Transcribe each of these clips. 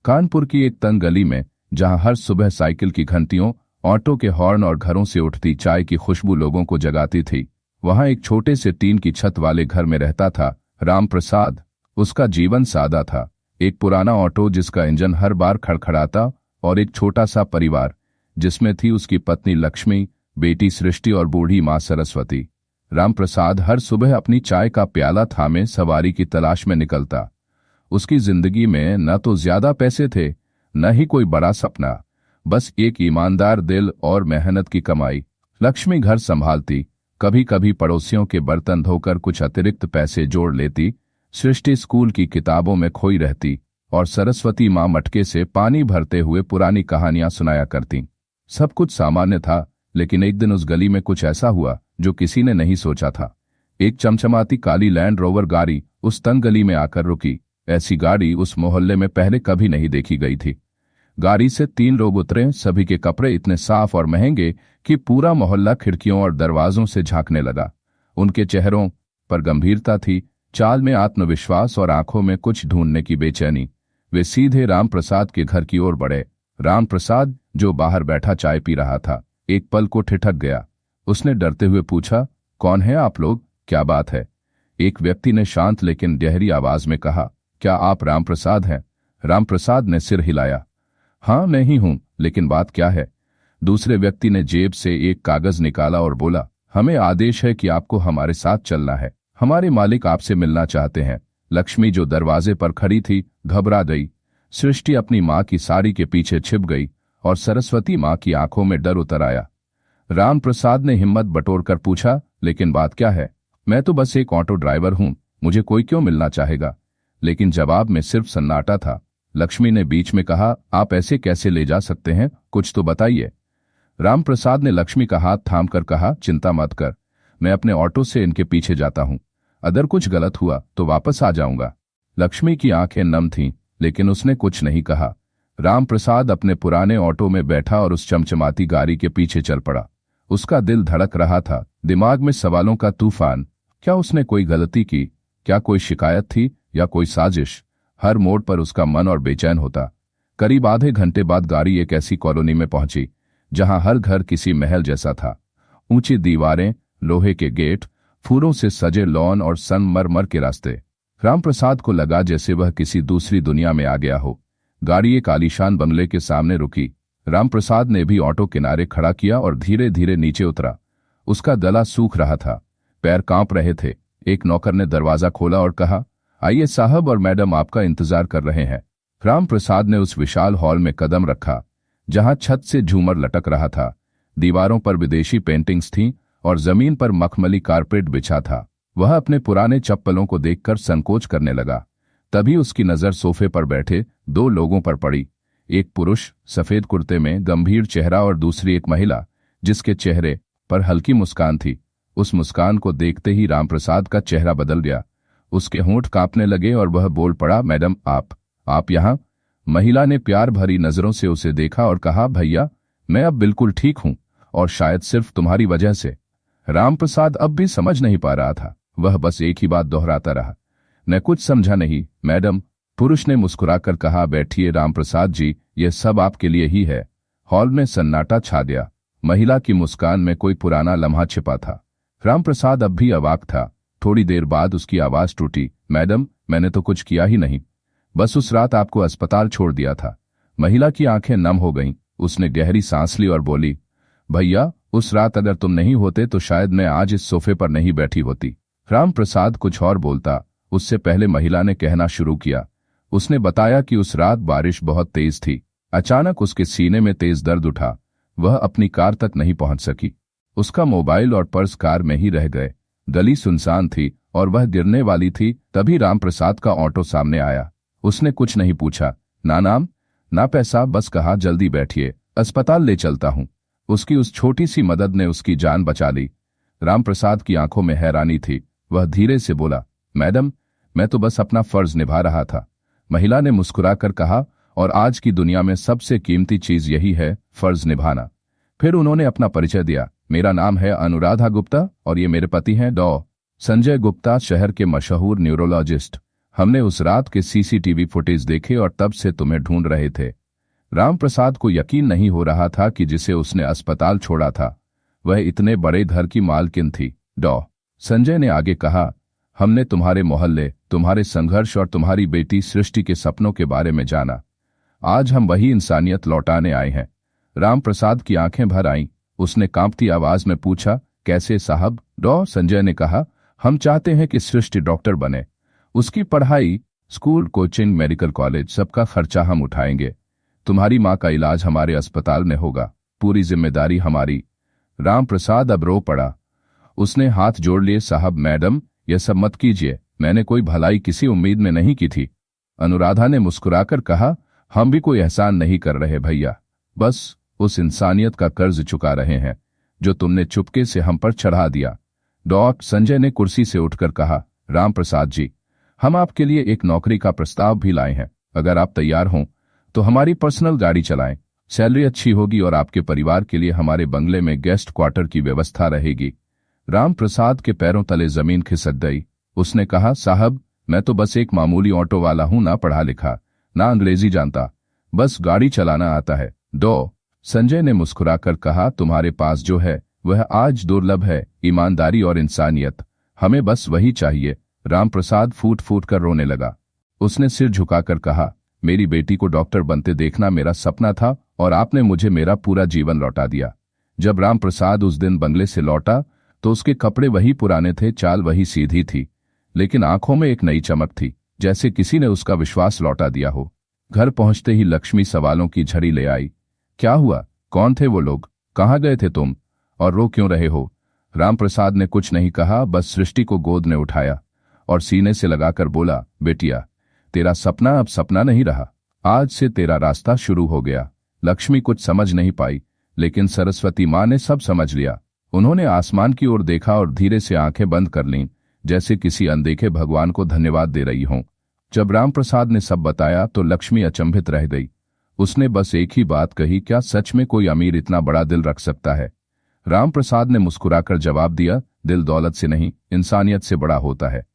कानपुर की एक तंग गली में, जहां हर सुबह साइकिल की घंटियों, ऑटो के हॉर्न और घरों से उठती चाय की खुशबू लोगों को जगाती थी, वहां एक छोटे से टीन की छत वाले घर में रहता था राम प्रसाद। उसका जीवन सादा था। एक पुराना ऑटो जिसका इंजन हर बार खड़खड़ाता, और एक छोटा सा परिवार जिसमें थी उसकी पत्नी लक्ष्मी, बेटी सृष्टि और बूढ़ी मां सरस्वती। राम प्रसाद हर सुबह अपनी चाय का प्याला थामे सवारी की तलाश में निकलता। उसकी जिंदगी में न तो ज्यादा पैसे थे, न ही कोई बड़ा सपना, बस एक ईमानदार दिल और मेहनत की कमाई। लक्ष्मी घर संभालती, कभी कभी पड़ोसियों के बर्तन धोकर कुछ अतिरिक्त पैसे जोड़ लेती, सृष्टि स्कूल की किताबों में खोई रहती, और सरस्वती मां मटके से पानी भरते हुए पुरानी कहानियां सुनाया करती। सब कुछ सामान्य था, लेकिन एक दिन उस गली में कुछ ऐसा हुआ जो किसी ने नहीं सोचा था। एक चमचमाती काली लैंड रोवर गाड़ी उस तंग गली में आकर रुकी। ऐसी गाड़ी उस मोहल्ले में पहले कभी नहीं देखी गई थी। गाड़ी से 3 लोग उतरे। सभी के कपड़े इतने साफ और महंगे कि पूरा मोहल्ला खिड़कियों और दरवाजों से झांकने लगा। उनके चेहरों पर गंभीरता थी, चाल में आत्मविश्वास और आंखों में कुछ ढूंढने की बेचैनी। वे सीधे राम प्रसाद के घर की ओर बढ़े। राम प्रसाद, जो बाहर बैठा चाय पी रहा था, एक पल को ठिठक गया। उसने डरते हुए पूछा, कौन है आप लोग, क्या बात है? एक व्यक्ति ने शांत लेकिन गहरी आवाज में कहा, क्या आप राम प्रसाद हैं? राम प्रसाद ने सिर हिलाया। हाँ, मैं ही हूं, लेकिन बात क्या है? दूसरे व्यक्ति ने जेब से एक कागज निकाला और बोला, हमें आदेश है कि आपको हमारे साथ चलना है। हमारे मालिक आपसे मिलना चाहते हैं। लक्ष्मी, जो दरवाजे पर खड़ी थी, घबरा गई। सृष्टि अपनी मां की साड़ी के पीछे छिप गई, और सरस्वती मां की आंखों में डर उतर आया। राम प्रसाद ने हिम्मत बटोरकर पूछा, लेकिन बात क्या है? मैं तो बस एक ऑटो ड्राइवर हूं, मुझे कोई क्यों मिलना चाहेगा? लेकिन जवाब में सिर्फ सन्नाटा था। लक्ष्मी ने बीच में कहा, आप ऐसे कैसे ले जा सकते हैं, कुछ तो बताइए। राम प्रसाद ने लक्ष्मी का हाथ थामकर कहा, चिंता मत कर, मैं अपने ऑटो से इनके पीछे जाता हूं। अगर कुछ गलत हुआ तो वापस आ जाऊंगा। लक्ष्मी की आंखें नम थीं, लेकिन उसने कुछ नहीं कहा। राम प्रसाद अपने पुराने ऑटो में बैठा और उस चमचमाती गाड़ी के पीछे चल पड़ा। उसका दिल धड़क रहा था, दिमाग में सवालों का तूफान। क्या उसने कोई गलती की? क्या कोई शिकायत थी या कोई साजिश? हर मोड़ पर उसका मन और बेचैन होता। करीब आधे घंटे बाद गाड़ी एक ऐसी कॉलोनी में पहुंची जहां हर घर किसी महल जैसा था। ऊंची दीवारें, लोहे के गेट, फूलों से सजे लॉन और संगमरमर के रास्ते। रामप्रसाद को लगा जैसे वह किसी दूसरी दुनिया में आ गया हो। गाड़ी एक आलीशान बंगले के सामने रुकी। रामप्रसाद ने भी ऑटो किनारे खड़ा किया और धीरे धीरे नीचे उतरा। उसका गला सूख रहा था, पैर कांप रहे थे। एक नौकर ने दरवाजा खोला और कहा, आइए साहब और मैडम आपका इंतजार कर रहे हैं। रामप्रसाद ने उस विशाल हॉल में कदम रखा, जहां छत से झूमर लटक रहा था। दीवारों पर विदेशी पेंटिंग्स थीं और जमीन पर मखमली कारपेट बिछा था। वह अपने पुराने चप्पलों को देखकर संकोच करने लगा। तभी उसकी नजर सोफे पर बैठे 2 लोगों पर पड़ी। एक पुरुष सफेद कुर्ते में, गंभीर चेहरा, और दूसरी एक महिला जिसके चेहरे पर हल्की मुस्कान थी। उस मुस्कान को देखते ही रामप्रसाद का चेहरा बदल गया। उसके होंठ कांपने लगे और वह बोल पड़ा, मैडम, आप यहाँ? महिला ने प्यार भरी नजरों से उसे देखा और कहा, भैया, मैं अब बिल्कुल ठीक हूं, और शायद सिर्फ तुम्हारी वजह से। रामप्रसाद अब भी समझ नहीं पा रहा था। वह बस एक ही बात दोहराता रहा, मैं कुछ समझा नहीं मैडम। पुरुष ने मुस्कुराकर कहा, बैठिए रामप्रसाद जी, यह सब आपके लिए ही है। हॉल में सन्नाटा छा गया। महिला की मुस्कान में कोई पुराना लम्हा छिपा था। रामप्रसाद अब भी अवाक था। थोड़ी देर बाद उसकी आवाज टूटी, मैडम, मैंने तो कुछ किया ही नहीं, बस उस रात आपको अस्पताल छोड़ दिया था। महिला की आंखें नम हो गईं। उसने गहरी सांस ली और बोली, भैया, उस रात अगर तुम नहीं होते तो शायद मैं आज इस सोफे पर नहीं बैठी होती। रामप्रसाद कुछ और बोलता, उससे पहले महिला ने कहना शुरू किया। उसने बताया कि उस रात बारिश बहुत तेज थी। अचानक उसके सीने में तेज दर्द उठा। वह अपनी कार तक नहीं पहुंच सकी। उसका मोबाइल और पर्स कार में ही रह गए। गली सुनसान थी और वह गिरने वाली थी। तभी रामप्रसाद का ऑटो सामने आया। उसने कुछ नहीं पूछा, ना नाम ना पैसा, बस कहा, जल्दी बैठिए, अस्पताल ले चलता हूं। उसकी उस छोटी सी मदद ने उसकी जान बचा ली। रामप्रसाद की आंखों में हैरानी थी। वह धीरे से बोला, मैडम, मैं तो बस अपना फर्ज निभा रहा था। महिला ने मुस्कुराकर कहा, और आज की दुनिया में सबसे कीमती चीज यही है, फर्ज निभाना। फिर उन्होंने अपना परिचय दिया, मेरा नाम है अनुराधा गुप्ता और ये मेरे पति हैं डॉ. संजय गुप्ता, शहर के मशहूर न्यूरोलॉजिस्ट। हमने उस रात के सीसीटीवी फुटेज देखे और तब से तुम्हें ढूंढ रहे थे। रामप्रसाद को यकीन नहीं हो रहा था कि जिसे उसने अस्पताल छोड़ा था वह इतने बड़े घर की मालकिन थी। डॉ. संजय ने आगे कहा, हमने तुम्हारे मोहल्ले, तुम्हारे संघर्ष और तुम्हारी बेटी सृष्टि के सपनों के बारे में जाना। आज हम वही इंसानियत लौटाने आए हैं। रामप्रसाद की आंखें भर आईं। उसने कांपती आवाज में पूछा, कैसे साहब? डॉ. संजय ने कहा, हम चाहते हैं कि सृष्टि डॉक्टर बने। उसकी पढ़ाई, स्कूल, कोचिंग, मेडिकल कॉलेज, सबका खर्चा हम उठाएंगे। तुम्हारी माँ का इलाज हमारे अस्पताल में होगा। पूरी जिम्मेदारी हमारी। रामप्रसाद अब रो पड़ा। उसने हाथ जोड़ लिए, साहब, मैडम, यह सब मत कीजिए। मैंने कोई भलाई किसी उम्मीद में नहीं की थी। अनुराधा ने मुस्कुराकर कहा, हम भी कोई एहसान नहीं कर रहे भैया, बस उस इंसानियत का कर्ज चुका रहे हैं जो तुमने चुपके से हम पर चढ़ा दिया। डॉ. संजय ने कुर्सी से उठकर कहा, रामप्रसाद जी, हम आपके लिए एक नौकरी का प्रस्ताव भी लाए हैं। अगर आप तैयार हों तो हमारी पर्सनल गाड़ी चलाएं। सैलरी अच्छी होगी और आपके परिवार के लिए हमारे बंगले में गेस्ट क्वार्टर की व्यवस्था रहेगी। रामप्रसाद के पैरों तले जमीन खिसक गई। उसने कहा, साहब, मैं तो बस एक मामूली ऑटो वाला हूं, ना पढ़ा लिखा, ना अंग्रेजी जानता, बस गाड़ी चलाना आता है। डॉ. संजय ने मुस्कुराकर कहा, तुम्हारे पास जो है वह आज दुर्लभ है, ईमानदारी और इंसानियत। हमें बस वही चाहिए। रामप्रसाद फूट फूट कर रोने लगा। उसने सिर झुकाकर कहा, मेरी बेटी को डॉक्टर बनते देखना मेरा सपना था और आपने मुझे मेरा पूरा जीवन लौटा दिया। जब रामप्रसाद उस दिन बंगले से लौटा तो उसके कपड़े वही पुराने थे, चाल वही सीधी थी, लेकिन आंखों में एक नई चमक थी, जैसे किसी ने उसका विश्वास लौटा दिया हो। घर पहुंचते ही लक्ष्मी सवालों की झड़ी ले आई। क्या हुआ? कौन थे वो लोग? कहाँ गए थे तुम? और रो क्यों रहे हो? रामप्रसाद ने कुछ नहीं कहा, बस सृष्टि को गोद में उठाया और सीने से लगाकर बोला, बेटिया, तेरा सपना अब सपना नहीं रहा। आज से तेरा रास्ता शुरू हो गया। लक्ष्मी कुछ समझ नहीं पाई, लेकिन सरस्वती माँ ने सब समझ लिया। उन्होंने आसमान की ओर देखा और धीरे से आंखें बंद कर लीं, जैसे किसी अनदेखे भगवान को धन्यवाद दे रही हों। जब रामप्रसाद ने सब बताया तो लक्ष्मी अचंभित रह गई। उसने बस एक ही बात कही, क्या सच में कोई अमीर इतना बड़ा दिल रख सकता है? रामप्रसाद ने मुस्कुराकर जवाब दिया, दिल दौलत से नहीं, इंसानियत से बड़ा होता है।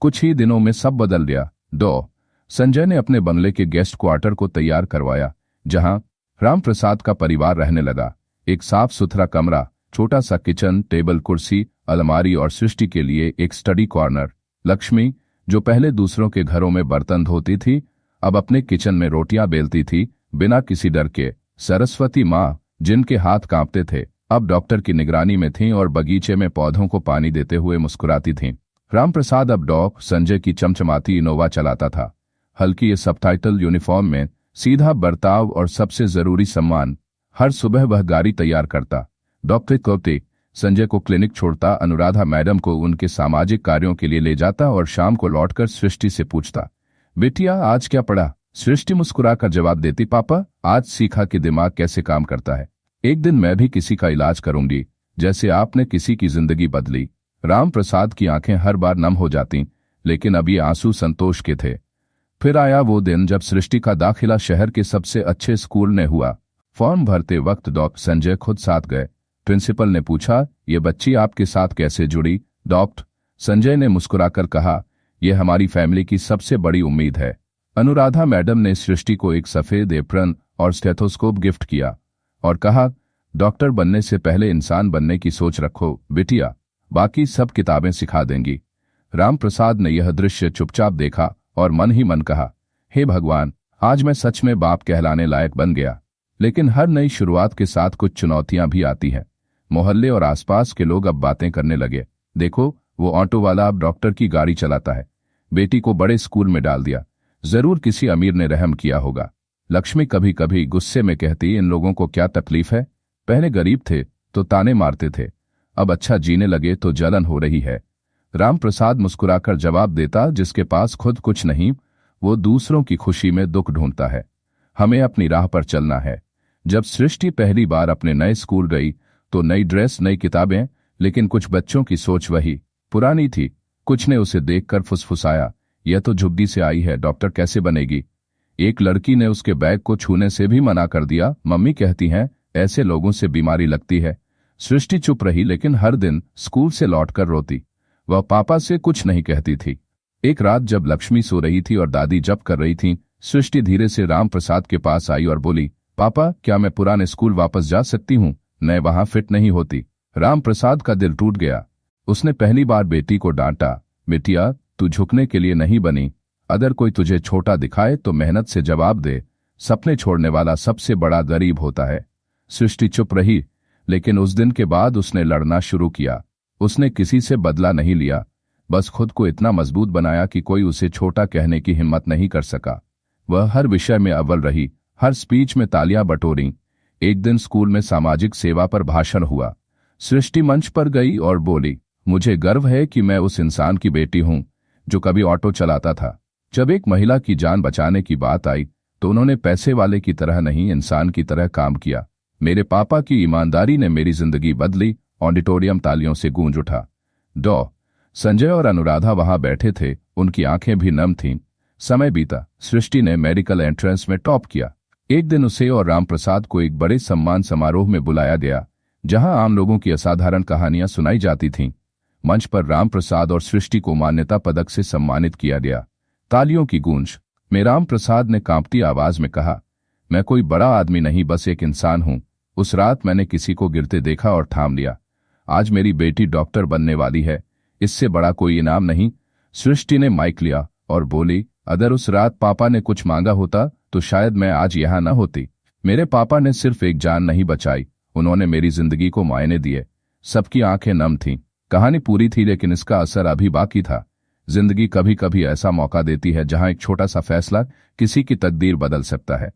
कुछ ही दिनों में सब बदल गया। डॉ. संजय ने अपने बंगले के गेस्ट क्वार्टर को तैयार करवाया, जहां रामप्रसाद का परिवार रहने लगा। एक साफ सुथरा कमरा, छोटा सा किचन, टेबल, कुर्सी, अलमारी और सृष्टि के लिए एक स्टडी कॉर्नर। लक्ष्मी, जो पहले दूसरों के घरों में बर्तन धोती थी, अब अपने किचन में रोटियां बेलती थी, बिना किसी डर के। सरस्वती माँ, जिनके हाथ कांपते थे, अब डॉक्टर की निगरानी में थीं और बगीचे में पौधों को पानी देते हुए मुस्कुराती थीं। रामप्रसाद अब डॉ. संजय की चमचमाती इनोवा चलाता था। हल्की ये सबटाइटल यूनिफॉर्म में, सीधा बर्ताव और सबसे जरूरी सम्मान। हर सुबह वह गाड़ी तैयार करता, डॉक्टर कोते संजय को क्लिनिक छोड़ता, अनुराधा मैडम को उनके सामाजिक कार्यों के लिए ले जाता और शाम को लौटकर सृष्टि से पूछता, बेटिया, आज क्या पढ़ा? सृष्टि मुस्कुराकर जवाब देती, पापा, आज सीखा कि दिमाग कैसे काम करता है। एक दिन मैं भी किसी का इलाज करूंगी, जैसे आपने किसी की जिंदगी बदली। रामप्रसाद की आंखें हर बार नम हो जातीं, लेकिन अब ये आंसू संतोष के थे। फिर आया वो दिन जब सृष्टि का दाखिला शहर के सबसे अच्छे स्कूल में हुआ। फॉर्म भरते वक्त डॉ. संजय खुद साथ गए। प्रिंसिपल ने पूछा, ये बच्ची आपके साथ कैसे जुड़ी? डॉ. संजय ने मुस्कुराकर कहा, यह हमारी फैमिली की सबसे बड़ी उम्मीद है। अनुराधा मैडम ने सृष्टि को एक सफेद एप्रन और स्टेथोस्कोप गिफ्ट किया और कहा, डॉक्टर बनने से पहले इंसान बनने की सोच रखो बिटिया, बाकी सब किताबें सिखा देंगी। रामप्रसाद ने यह दृश्य चुपचाप देखा और मन ही मन कहा, हे भगवान, आज मैं सच में बाप कहलाने लायक बन गया। लेकिन हर नई शुरुआत के साथ कुछ चुनौतियां भी आती हैं। मोहल्ले और आसपास के लोग अब बातें करने लगे, देखो, वो ऑटो वाला अब डॉक्टर की गाड़ी चलाता है, बेटी को बड़े स्कूल में डाल दिया, जरूर किसी अमीर ने रहम किया होगा। लक्ष्मी कभी कभी गुस्से में कहती, इन लोगों को क्या तकलीफ है? पहले गरीब थे तो ताने मारते थे, अब अच्छा जीने लगे तो जलन हो रही है। रामप्रसाद मुस्कुराकर जवाब देता, जिसके पास खुद कुछ नहीं, वो दूसरों की खुशी में दुख ढूंढता है। हमें अपनी राह पर चलना है। जब सृष्टि पहली बार अपने नए स्कूल गई तो नई ड्रेस, नई किताबें, लेकिन कुछ बच्चों की सोच वही पुरानी थी। कुछ ने उसे देखकर फुसफुसाया, यह तो झुग्गी से आई है, डॉक्टर कैसे बनेगी? एक लड़की ने उसके बैग को छूने से भी मना कर दिया, मम्मी कहती हैं ऐसे लोगों से बीमारी लगती है। सृष्टि चुप रही, लेकिन हर दिन स्कूल से लौटकर रोती। वह पापा से कुछ नहीं कहती थी। एक रात जब लक्ष्मी सो रही थी और दादी जप कर रही थी, सृष्टि धीरे से राम प्रसाद के पास आई और बोली, पापा क्या मैं पुराने स्कूल वापस जा सकती हूँ? मैं वहां फिट नहीं होती। राम प्रसाद का दिल टूट गया। उसने पहली बार बेटी को डांटा, बेटिया तू झुकने के लिए नहीं बनी। अगर कोई तुझे छोटा दिखाए तो मेहनत से जवाब दे। सपने छोड़ने वाला सबसे बड़ा गरीब होता है। सृष्टि चुप रही, लेकिन उस दिन के बाद उसने लड़ना शुरू किया। उसने किसी से बदला नहीं लिया, बस खुद को इतना मजबूत बनाया कि कोई उसे छोटा कहने की हिम्मत नहीं कर सका। वह हर विषय में अव्वल रही, हर स्पीच में तालियां बटोरी। एक दिन स्कूल में सामाजिक सेवा पर भाषण हुआ। सृष्टि मंच पर गई और बोली, मुझे गर्व है कि मैं उस इंसान की बेटी हूं जो कभी ऑटो चलाता था। जब एक महिला की जान बचाने की बात आई तो उन्होंने पैसे वाले की तरह नहीं, इंसान की तरह काम किया। मेरे पापा की ईमानदारी ने मेरी जिंदगी बदली। ऑडिटोरियम तालियों से गूंज उठा। संजय और अनुराधा वहां बैठे थे, उनकी आंखें भी नम थीं। समय बीता। सृष्टि ने मेडिकल एंट्रेंस में टॉप किया। एक दिन उसे और रामप्रसाद को एक बड़े सम्मान समारोह में बुलाया गया, जहां आम लोगों की असाधारण कहानियां सुनाई जाती थीं। मंच पर रामप्रसाद और सृष्टि को मान्यता पदक से सम्मानित किया गया। तालियों की गूंज में रामप्रसाद ने कांपती आवाज में कहा, मैं कोई बड़ा आदमी नहीं, बस एक इंसान हूं। उस रात मैंने किसी को गिरते देखा और थाम लिया। आज मेरी बेटी डॉक्टर बनने वाली है, इससे बड़ा कोई इनाम नहीं। सृष्टि ने माइक लिया और बोली, अगर उस रात पापा ने कुछ मांगा होता तो शायद मैं आज यहां न होती। मेरे पापा ने सिर्फ एक जान नहीं बचाई, उन्होंने मेरी जिंदगी को मायने दिए। सबकी आंखें नम थीं। कहानी पूरी थी, लेकिन इसका असर अभी बाकी था। जिंदगी कभी कभी ऐसा मौका देती है जहां एक छोटा सा फैसला किसी की तकदीर बदल सकता है।